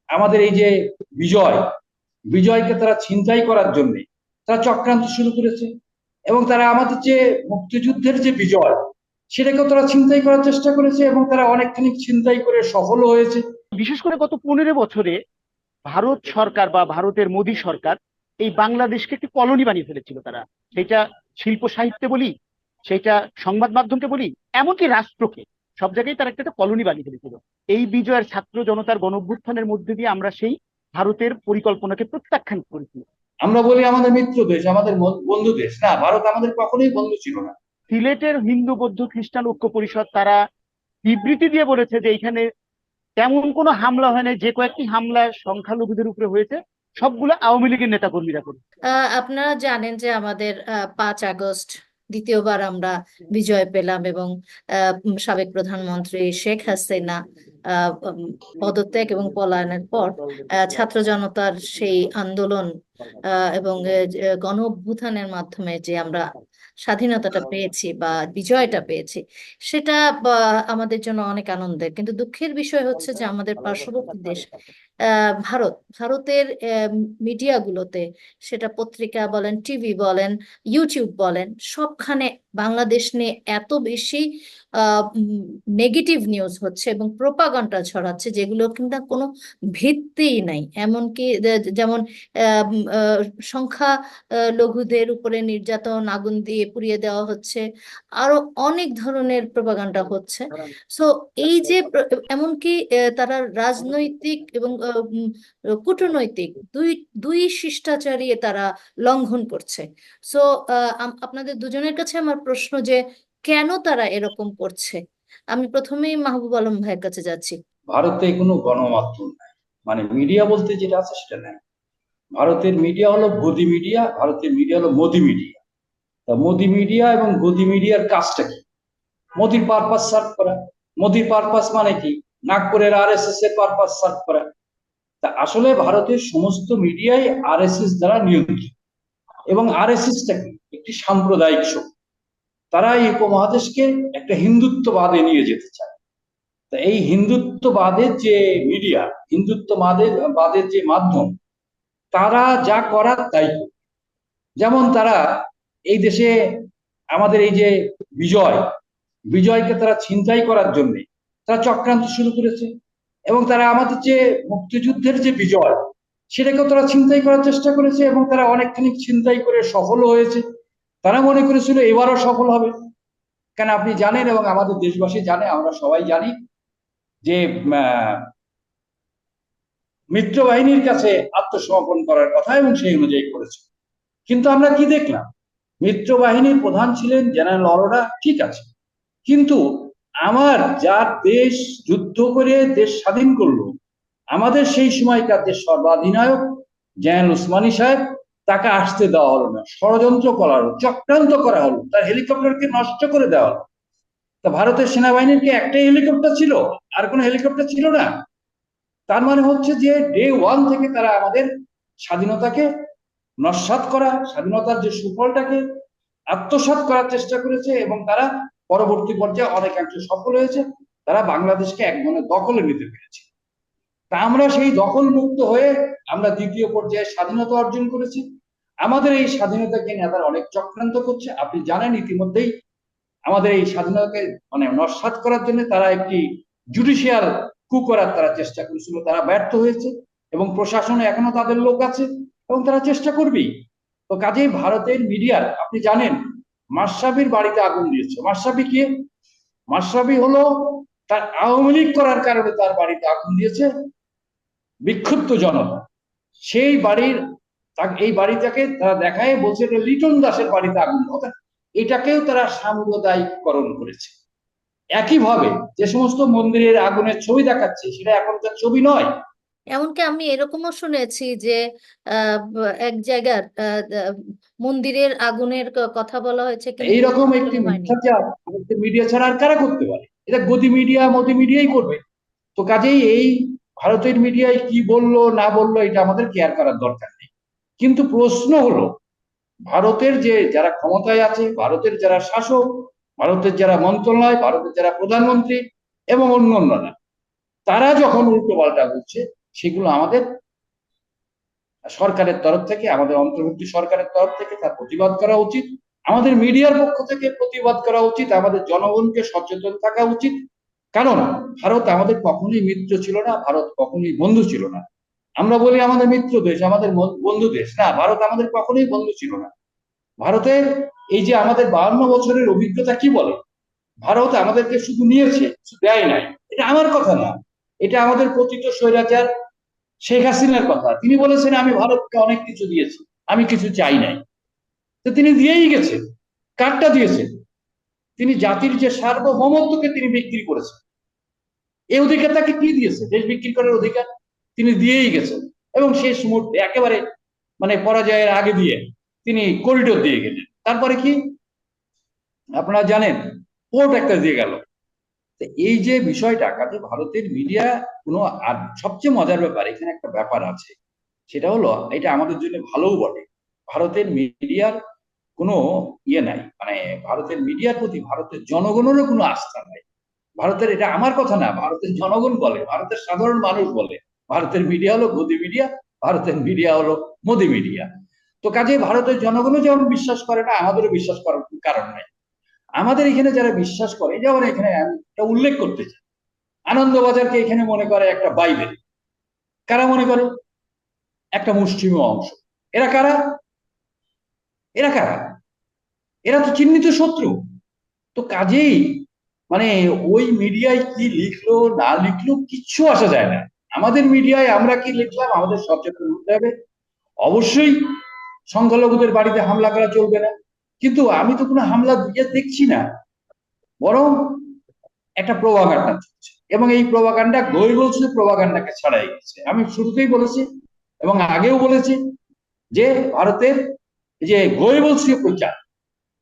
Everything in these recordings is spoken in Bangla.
আমাদের এই যে বিজয়, বিজয়কে তারা ছিনতাই করার জন্য তারা চক্রান্ত শুরু করেছে। এবং তারা আমাদের যে মুক্তিযুদ্ধের যে বিজয়, সেটাকেও তারা ছিনতাই করার চেষ্টা করেছে এবং তারা অনেকখানি ছিনতাই করে সফল হয়েছে। বিশেষ করে গত 15 বছরে ভারত সরকার বা ভারতের মোদী সরকার এই বাংলাদেশকে একটি কলোনি বানিয়ে ফেলেছিল। তারা সেটা শিল্প সাহিত্যে বলি, সেটা সংবাদ মাধ্যমকে বলি, এমনকি রাষ্ট্রকে, সব জায়গায় তারা একটা কলোনি বানিয়ে ফেলেছিল। এই বিজয়ের ছাত্র জনতার গণঅভ্যুত্থানের মধ্যে দিয়ে আমরা সেই ভারতের পরিকল্পনাকে প্রত্যাখ্যান করেছি। আমরা বলি আমাদের মিত্র দেশ, আমাদের বন্ধু দেশ, না, ভারত আমাদের কখনোই বন্ধু ছিল না। সিলেটের হিন্দু বৌদ্ধ খ্রিস্টান ঐক্য পরিষদ তারা বিবৃতি দিয়ে বলেছে যে এখানে তেমন কোনো হামলা হয় না, যে কয়েকটি হামলা সংখ্যালঘুদের উপরে হয়েছে সবগুলো আওয়ামী লীগের নেতাকর্মীরা করে। আপনারা জানেন যে আমাদের 5 আগস্ট দ্বিতীয়বার আমরা বিজয় পেলাম এবং সাবেক প্রধানমন্ত্রী শেখ হাসিনা পদত্যাগ এবং পলায়নের পর ছাত্র জনতার সেই আন্দোলন এবং গণ অভ্যুত্থানের মাধ্যমে যে আমরা স্বাধীনতাটা পেয়েছি বা বিজয়টা পেয়েছি, সেটা আমাদের জন্য অনেক আনন্দের। কিন্তু দুঃখের বিষয় হচ্ছে যে আমাদের পার্শ্ববর্তী দেশ ভারতের মিডিয়াগুলোতে, সেটা পত্রিকা বলেন, টিভি বলেন, ইউটিউব বলেন, সবখানে বাংলাদেশ নিয়ে এত বেশি নেগেটিভ নিউজ হচ্ছে এবং প্রোপাগান্ডা ছড়াচ্ছে যেগুলো কিন্তু কোনো ভিত্তিই নাই। এমনকি যেমন সংখ্যা লঘুদের উপরে নির্যাতন, আগুন দিয়ে পুড়িয়ে দেওয়া হচ্ছে, আরো অনেক ধরনের প্রোপাগান্ডা হচ্ছে। সো এই যে এমনকি তারা রাজনৈতিক এবং কূটনৈতিক দুই দুই শিষ্টাচারই তারা লঙ্ঘন করছে। সো আপনাদের দুজনের কাছে আমার প্রশ্ন যে কেন তারা এরকম করছে। আমি প্রথমেই মাহবুব আলম ভাইয়ের কাছে যাচ্ছি। ভারতে কোনো গণমাধ্যম নাই, মানে মিডিয়া বলতে যেটা আছে সেটা নাই। ভারতের মিডিয়া হলো গদি মিডিয়া, ভারতের মিডিয়া হলো মোদি মিডিয়া। তা মোদি মিডিয়া এবং গদি মিডিয়ার কাজটা কি? মোদির পারপাস সার্ভ করা। মোদির পারপাস মানে কি? নাগপুরের RSS এর পারপাস সার্ভ করা। তা আসলে ভারতের সমস্ত মিডিয়াই RSS দ্বারা নিয়ন্ত্রিত। এবং RSSটা কি? একটি সাম্প্রদায়িক শক্তি। তারা এই উপমহাদেশকে একটা হিন্দুত্ববাদে নিয়ে যেতে চায়। তা এই হিন্দুত্ববাদের যে মিডিয়া, হিন্দুত্ববাদের যে মাধ্যম, তারা যা করার তাই করে। যেমন তারা এই দেশে আমাদের এই যে বিজয়, বিজয়কে তারা ছিনতাই করার জন্য তারা চক্রান্ত শুরু করেছে। এবং তারা আমাদের যে মুক্তিযুদ্ধের যে বিজয়, সেটাকেও তারা ছিনতাই করার চেষ্টা করেছে এবং তারা অনেকখানি ছিনতাই করে সফল হয়েছে। তারা মনে করেছিল এবারও সফল হবে। কেন আপনি জানেন এবং আমাদের দেশবাসী জানে, আমরা সবাই জানি যে মিত্র বাহিনীর কাছে আত্মসমর্পণ করার কথা এবং সেই অনুযায়ী করেছে। কিন্তু আমরা কি দেখলাম? মিত্র বাহিনীর প্রধান ছিলেন জেনারেল অরোরা, ঠিক আছে, কিন্তু আমার যার দেশ যুদ্ধ করে দেশ স্বাধীন করলো, আমাদের সেই সময়কার যে সর্বাধিনায়ক জেনারেল উসমানী সাহেব, তাকে আসতে দেওয়া হলো না, ষড়যন্ত্র করা হলো, চক্রান্ত করা হলো, তার হেলিকপ্টারকে নষ্ট করে দেওয়া হলো। তা ভারতের সেনাবাহিনীর কি একটাই হেলিকপ্টার ছিল? আর কোনো হেলিকপ্টার ছিল না? তার মানে হচ্ছে যে ডে ওয়ান থেকে তারা আমাদের স্বাধীনতাকে নস্যাৎ করা, স্বাধীনতার যে সুফলটাকে আত্মসাৎ করার চেষ্টা করেছে এবং তারা পরবর্তী পর্যায়ে অনেকাংশে সফল হয়েছে। তারা বাংলাদেশকে এক ধরনের দখলে নিতে পেরেছে। তা আমরা সেই দখল মুক্ত হয়ে আমরা দ্বিতীয় পর্যায়ে স্বাধীনতা অর্জন করেছি। আমাদের এই স্বাধীনতাকে নিয়ে তারা অনেক চক্রান্ত করছে। আপনি জানেন ইতিমধ্যেই আমাদের এই স্বাধীনতাকে মানে নস্যাৎ করার জন্য তারা একটি জুডিশিয়াল কু করার তারা চেষ্টা করেছিল, তারা ব্যর্থ হয়েছে এবং প্রশাসনে এখনো তাদের লোক আছে এবং তারা চেষ্টা করবেই। তো কাজেই ভারতের মিডিয়ার, আপনি জানেন মাশরাফির বাড়িতে আগুন দিয়েছে। মাশরাফি কে? মাশরাফি হলো তার আওয়ামী লীগ করার কারণে তার বাড়িতে আগুন দিয়েছে বিক্ষুব্ধ জনতা। সেই বাড়ির এই বাড়িটাকে তারা দেখায় বলছে এটা লিটন দাসের বাড়িতে আগুন, অর্থাৎ এটাকেও তারা সাম্প্রদায়িককরণ করেছে। একইভাবে যে সমস্ত মন্দিরের আগুনের ছবি দেখাচ্ছে সেটা এখনকার ছবি নয়। এমনকি আমি এরকমও শুনেছি যে এক জায়গার মন্দিরের আগুনের কথা বলা হয়েছে কিন্তু এইরকম একটি আগুন হয়নি। মিথ্যাচার মিডিয়া ছাড়া আর কারা করতে পারে? এটা গদি মিডিয়া, মোদি মিডিয়াই করবে। তো কাজেই এই ভারতের মিডিয়ায় কি বললো না বললো এটা আমাদের কেয়ার করার দরকার নেই। কিন্তু প্রশ্ন হলো, ভারতের যে যারা ক্ষমতায় আছে, ভারতের যারা শাসক, ভারতের যারা মন্ত্রণালয়, ভারতের যারা প্রধানমন্ত্রী এবং অন্যান্যরা, তারা যখন উল্টো পাল্টা বলছে, সেগুলো আমাদের সরকারের তরফ থেকে, আমাদের অন্তর্বর্তী সরকারের তরফ থেকে তার প্রতিবাদ করা উচিত। আমাদের মিডিয়ার পক্ষ থেকে প্রতিবাদ করা উচিত। আমাদের জনগণকে সচেতন থাকা উচিত। কারণ ভারত আমাদের কখনোই মিত্র ছিল না, ভারত কখনোই বন্ধু ছিল না। আমরা বলি আমাদের মিত্র দেশ, আমাদের বন্ধু দেশ, না, ভারত আমাদের কখনোই বন্ধু ছিল না। ভারতের এই যে আমাদের 52 বছরের অভিজ্ঞতা কি বলে, ভারত আমাদেরকে শুধু নিয়েছে, শুধু দেয় নাই। এটা আমার কথা না, এটা আমাদের পতিত স্বৈরাচার শেখ হাসিনার কথা। তিনি বলেছেন আমি ভারতকে অনেক কিছু দিয়েছি, আমি কিছু চাই নাই। তো তিনি দিয়েই গেছেন। কারটা দিয়েছেন? তিনি জাতির যে সার্বভৌমত্বকে তিনি বিক্রি করেছেন। এই অধিকার তাকে কি দিয়েছে? দেশ বিক্রি করার অধিকার তিনি দিয়েই গেছেন। এবং শেষ মুহূর্তে একেবারে মানে পরাজয়ের আগে দিয়ে তিনি করিডোর দিয়ে গেলেন। তারপরে কি আপনারা জানেন, পোর্ট একটা দিয়ে গেল। এই যে বিষয়টা, কাজে ভারতের মিডিয়া কোনো, আর সবচেয়ে মজার ব্যাপার এখানে একটা ব্যাপার আছে, সেটা হলো এটা আমাদের জন্য ভালোও বটে। ভারতের মিডিয়ার কোনো ইয়ে নাই, মানে ভারতের মিডিয়ার প্রতি ভারতের জনগণেরও কোনো আস্থা নাই। ভারতের, এটা আমার কথা না, ভারতের জনগণ বলে, ভারতের সাধারণ মানুষ বলে ভারতের মিডিয়া হলো গদি মিডিয়া, ভারতের মিডিয়া হলো মোদি মিডিয়া। তো কাজে ভারতের জনগণও যেমন বিশ্বাস করে না, আমাদেরও বিশ্বাস করার কারণ নাই। আমাদের এখানে যারা বিশ্বাস করে, যেমন এখানে আমি একটা উল্লেখ করতে চাই, আনন্দবাজারকে এখানে মনে করে একটা বাইবেল। কারা মনে করে? একটা মুষ্টিমেয় অংশ। এরা কারা? এরা কারা? এরা তো চিহ্নিত শত্রু। তো কাজেই মানে ওই মিডিয়ায় কি লিখলো না লিখলো কিচ্ছু আসা যায় না। আমাদের মিডিয়ায় আমরা কি লিখলাম আমাদের সচেতন হতে হবে। অবশ্যই সংখ্যালঘুদের বাড়িতে হামলা করা চলবে না, কিন্তু আমি তো কোনো হামলা দিয়ে দেখছি না, বরং একটা প্রোপাগান্ডা চলছে। এবং এই প্রোপাগান্ডা গৈবল্স প্রোপাগান্ডাকে ছাড়াই গেছে। আমি শুরুতেই বলেছি এবং আগেও বলেছি যে ভারতের যে গৈবল্সীয় প্রচার,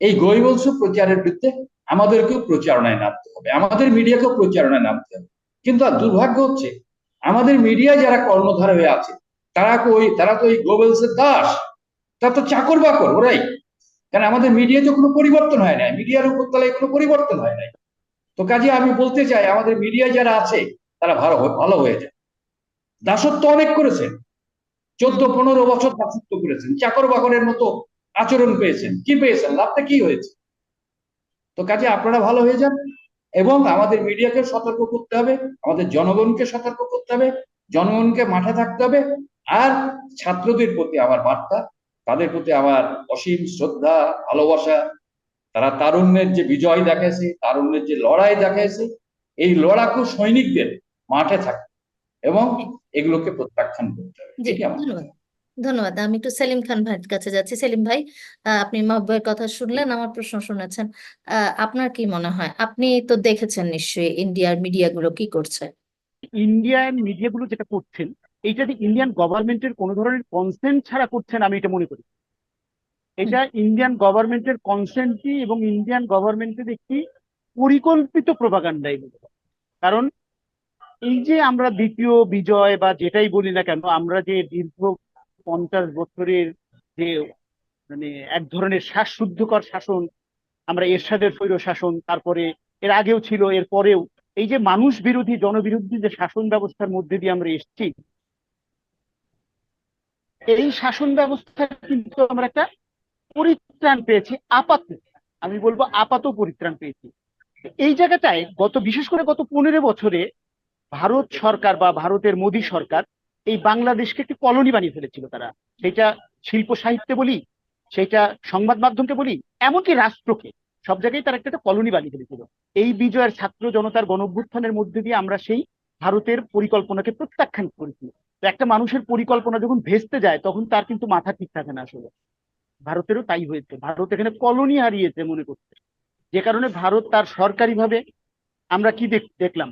এই গৈবল্স প্রচারের বিরুদ্ধে আমাদেরকেও প্রচারণায় নামতে হবে, আমাদের মিডিয়াকেও প্রচারণায় নামতে হবে। কিন্তু আর দুর্ভাগ্য হচ্ছে আমাদের মিডিয়ায় যারা কর্ণধার হয়ে আছে তারা তো ওই গোয়েবলসের দাস, তারা তো চাকর বাকর ওরাই। কারণ আমাদের মিডিয়ায় তো কোনো পরিবর্তন হয় নাই, মিডিয়ার উপরতলায় কোনো পরিবর্তন হয় নাই। তো কাজে আমি বলতে চাই আমাদের মিডিয়ায় যারা আছে তারা ভালো হয়ে যায়। দাসত্ব অনেক করেছেন, 14-15 বছর দাসত্ব করেছেন, চাকর বাকরের মতো আচরণ পেয়েছেন। কি পেয়েছেন? লাভটা কি হয়েছে? তো কাজে আপনারা ভালো হয়ে যান এবং আমাদের মিডিয়াকে সতর্ক করতে হবে, আমাদের জনগণকে সতর্ক করতে হবে, জনগণকে মাঠে থাকতে হবে। আর ছাত্রদের প্রতি আমার বার্তা, তাদের প্রতি আমার অসীম শ্রদ্ধা, ভালোবাসা। তারা তারুণ্যের যে বিজয় দেখাইছে, তারুণ্যের যে লড়াই দেখাইছে, এই লড়াকু সৈনিকদের মাঠে থাকতে এবং এগুলোকে প্রত্যাখ্যান করতে হবে। জি, এটি আমার। ধন্যবাদ। ধন্যবাদ। আমি একটু সেলিম খান ভাইয়ের কাছে যাচ্ছি। সেলিম ভাই, আপনি মাহবুবের কথা শুনলেন, আমার প্রশ্ন শুনেছেন। আপনার কি মনে হয়? আপনি তো দেখেছেন নিশ্চয়ই ইন্ডিয়ার মিডিয়াগুলো কি করছে। ইন্ডিয়ান মিডিয়াগুলো যেটা করছেন, এইটা যে ইন্ডিয়ান গভর্নমেন্টের কোনো ধরনের কনসেন্ট ছাড়া করছেন আমি এটা মনে করি। এটা ইন্ডিয়ান গভর্নমেন্টের কনসেন্টই এবং ইন্ডিয়ান গভর্নমেন্টের একটি পরিকল্পিত প্রপাগান্ডা এগুলো। কারণ এই যে আমরা দ্বিতীয় বিজয় বা যেটাই বলি না কেন, আমরা যে দীর্ঘ 50 বছরের যে মানে এক ধরনের শ্বাসরুদ্ধকর শাসন, আমরা এরশাদের স্বৈর শাসন, তারপরে এর আগেও ছিল, এর পরেও এই যে মানুষ বিরোধী জনবিরোধী যে শাসন ব্যবস্থার মধ্যে দিয়ে আমরা এসেছি, এই শাসন ব্যবস্থা কিন্তু আমরা একটা পরিত্রাণ পেয়েছি আপাতত। আমি বলবো আপাত পরিত্রাণ পেয়েছি। এই জায়গাটায় বিশেষ করে গত 15 বছরে ভারত সরকার বা ভারতের মোদী সরকার এই বাংলাদেশকে একটি কলোনি বানিয়ে ফেলেছিল। তারা সেটা শিল্প সাহিত্যে বলি, সেটা সংবাদ মাধ্যমকে বলি, এমনকি রাষ্ট্রকে, সব জায়গায় তারা একটা কলোনি বানিয়ে ফেলেছিল। এই বিজয়ের ছাত্র জনতার গণঅভ্যুত্থানের মধ্যে দিয়ে আমরা সেই ভারতের পরিকল্পনাকে প্রত্যাখ্যান করেছি। তো একটা মানুষের পরিকল্পনা যখন ভেস্তে যায় তখন তার কিন্তু মাথা ঠিক থাকে না। আসলে ভারতেরও তাই হয়েছে, ভারত এখানে কলোনি হারিয়েছে মনে করছে, যে কারণে ভারত তার সরকারিভাবে আমরা কি দেখলাম,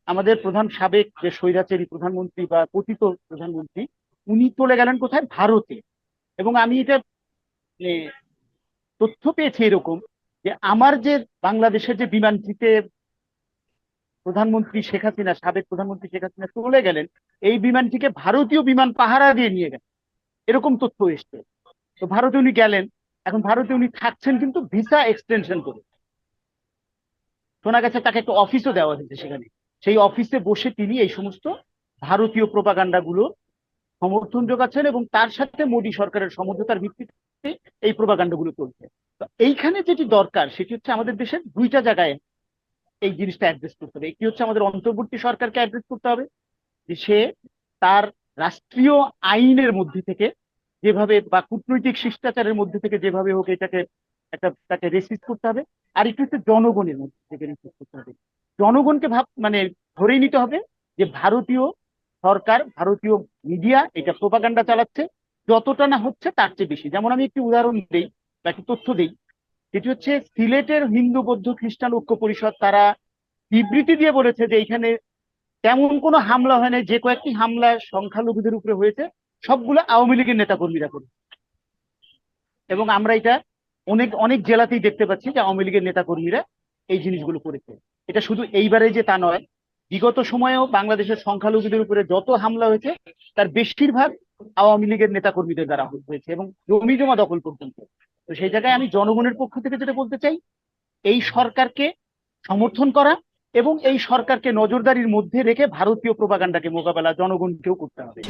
আমাদের সাবেক যে স্বৈরাচারী প্রধানমন্ত্রী বা পতিত প্রধানমন্ত্রী, উনি চলে গেলেন কোথায়? ভারতে। এবং আমি এটা মানে, তথ্য পেয়েছি এরকম যে আমার যে বাংলাদেশের যে বিমানটিতে প্রধানমন্ত্রী শেখ হাসিনা, সাবেক প্রধানমন্ত্রী শেখ হাসিনা চলে গেলেন, এই বিমানটিকে ভারতীয় বিমান পাহারা দিয়ে নিয়ে গেলেন, এরকম তথ্য এসছে। তো ভারতে উনি গেলেন, এখন ভারতে উনি থাকছেন কিন্তু ভিসা এক্সটেনশন করে। শোনা গেছে তাকে একটা অফিসও দেওয়া হয়েছে সেখানে, সেই অফিসে বসে তিনি এই সমস্ত ভারতীয় প্রোপাগান্ডাগুলো সমর্থন যোগাচ্ছেন এবং তার সাথে মোদী সরকারের সমঝোতার ভিত্তিতে এই প্রোপাগান্ডাগুলো চলছে। তো এইখানে যেটি দরকার সেটি হচ্ছে আমাদের দেশের দুইটা জায়গায় এই জিনিসটা অ্যাড্রেস করতে হবে। একটি হচ্ছে আমাদের অন্তর্বর্তী সরকারকে অ্যাড্রেস করতে হবে, যে সে তার রাষ্ট্রীয় আইনের মধ্যে থেকে যেভাবে বা কূটনৈতিক শিষ্টাচারের মধ্যে থেকে যেভাবে হোক এটাকে তাকে রেসিস্ট করতে হবে। আর একটু হচ্ছে জনগণের মধ্যে থেকে রেসিস্ট করতে হবে। জনগণকে মানে ধরেই নিতে হবে যে ভারতীয় সরকার, ভারতীয় মিডিয়া এটা প্রোপাগান্ডা চালাচ্ছে, যতটা না হচ্ছে তার চেয়ে বেশি। যেমন আমি একটি উদাহরণ দেই বা একটি তথ্য দেই, যেটি হচ্ছে সিলেটের হিন্দু বৌদ্ধ খ্রিস্টান ঐক্য পরিষদ তারা বিবৃতি দিয়ে বলেছে যে এখানে তেমন কোনো হামলা হয় না, যে কয়েকটি হামলা সংখ্যালঘুদের উপরে হয়েছে সবগুলো আওয়ামী লীগের নেতাকর্মীরা করেছে। এবং আমরা এটা অনেক অনেক জেলাতেই দেখতে পাচ্ছি যে আওয়ামী লীগের নেতাকর্মীরা এই জিনিসগুলো করেছে। এটা শুধু এইবারে যে তা নয়, বিগত সময়েও বাংলাদেশের সংখ্যালঘুদের উপরে যত হামলা হয়েছে তার বেশিরভাগ আওয়ামী লীগের নেতাকর্মীদের দ্বারা হয়েছে এবং জমি জমা দখল পর্যন্ত। তো সেই জায়গায় আমি জনগণের পক্ষ থেকে যেটা বলতে চাই, এই সরকারকে সমর্থন করা এবং এই সরকারকে নজরদারির মধ্যে রেখে ভারতীয় প্রোপাগান্ডাকে মোকাবেলা জনগণকেও করতে হবে।